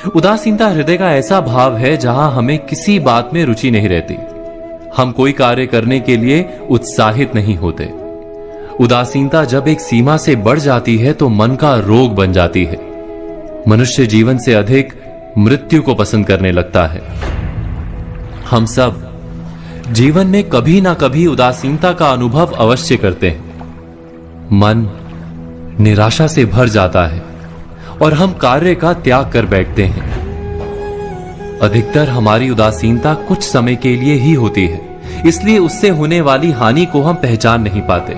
उदासीनता हृदय का ऐसा भाव है जहां हमें किसी बात में रुचि नहीं रहती। हम कोई कार्य करने के लिए उत्साहित नहीं होते। उदासीनता जब एक सीमा से बढ़ जाती है तो मन का रोग बन जाती है। मनुष्य जीवन से अधिक मृत्यु को पसंद करने लगता है। हम सब जीवन में कभी ना कभी उदासीनता का अनुभव अवश्य करते हैं। मन निराशा से भर जाता है और हम कार्य का त्याग कर बैठते हैं। अधिकतर हमारी उदासीनता कुछ समय के लिए ही होती है, इसलिए उससे होने वाली हानि को हम पहचान नहीं पाते।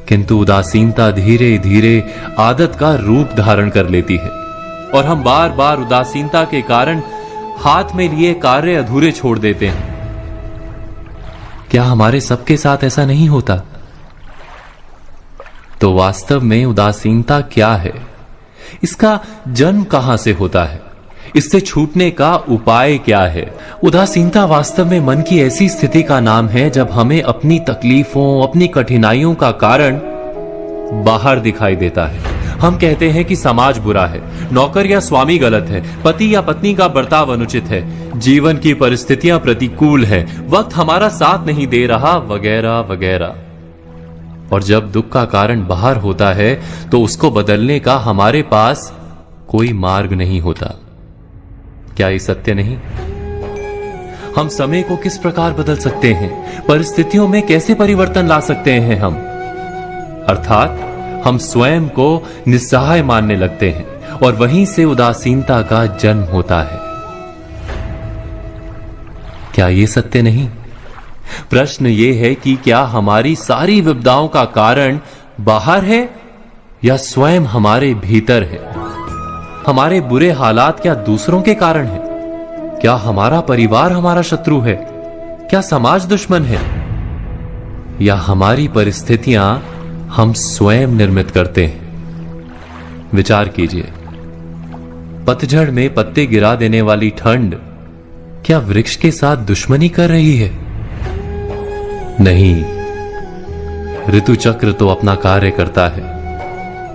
किंतु उदासीनता धीरे धीरे आदत का रूप धारण कर लेती है और हम बार बार उदासीनता के कारण हाथ में लिए कार्य अधूरे छोड़ देते हैं। क्या हमारे सबके साथ ऐसा नहीं होता? तो वास्तव में उदासीनता क्या है? इसका जन्म कहां से होता है? इससे छूटने का उपाय क्या है? उदासीनता वास्तव में मन की ऐसी स्थिति का नाम है जब हमें अपनी तकलीफों, अपनी कठिनाइयों का कारण बाहर दिखाई देता है। हम कहते हैं कि समाज बुरा है, नौकर या स्वामी गलत है, पति या पत्नी का बर्ताव अनुचित है, जीवन की परिस्थितियां प्रतिकूल है, वक्त हमारा साथ नहीं दे रहा, वगैरह वगैरह। और जब दुख का कारण बाहर होता है तो उसको बदलने का हमारे पास कोई मार्ग नहीं होता। क्या ये सत्य नहीं? हम समय को किस प्रकार बदल सकते हैं? परिस्थितियों में कैसे परिवर्तन ला सकते हैं हम? अर्थात हम स्वयं को निस्सहाय मानने लगते हैं और वहीं से उदासीनता का जन्म होता है। क्या ये सत्य नहीं? प्रश्न ये है कि क्या हमारी सारी विपदाओं का कारण बाहर है या स्वयं हमारे भीतर है? हमारे बुरे हालात क्या दूसरों के कारण है? क्या हमारा परिवार हमारा शत्रु है? क्या समाज दुश्मन है? या हमारी परिस्थितियां हम स्वयं निर्मित करते हैं? विचार कीजिए। पतझड़ में पत्ते गिरा देने वाली ठंड क्या वृक्ष के साथ दुश्मनी कर रही है? नहीं, ऋतु चक्र तो अपना कार्य करता है।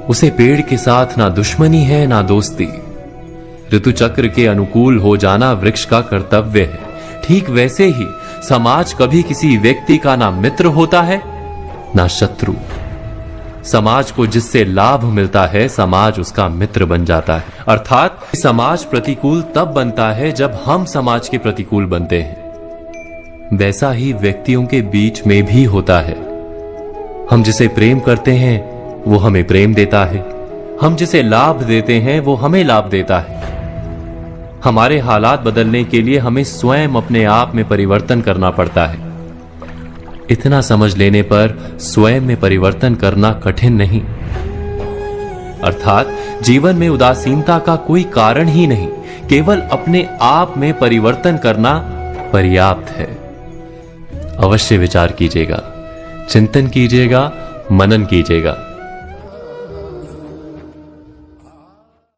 उसे पेड़ के साथ ना दुश्मनी है ना दोस्ती। ऋतु चक्र के अनुकूल हो जाना वृक्ष का कर्तव्य है। ठीक वैसे ही समाज कभी किसी व्यक्ति का ना मित्र होता है ना शत्रु। समाज को जिससे लाभ मिलता है समाज उसका मित्र बन जाता है। अर्थात समाज प्रतिकूल तब बनता है जब हम समाज के प्रतिकूल बनते हैं। वैसा ही व्यक्तियों के बीच में भी होता है। हम जिसे प्रेम करते हैं वो हमें प्रेम देता है, हम जिसे लाभ देते हैं वो हमें लाभ देता है। हमारे हालात बदलने के लिए हमें स्वयं अपने आप में परिवर्तन करना पड़ता है। इतना समझ लेने पर स्वयं में परिवर्तन करना कठिन नहीं। अर्थात जीवन में उदासीनता का कोई कारण ही नहीं, केवल अपने आप में परिवर्तन करना पर्याप्त है। अवश्य विचार कीजिएगा, चिंतन कीजिएगा, मनन कीजिएगा।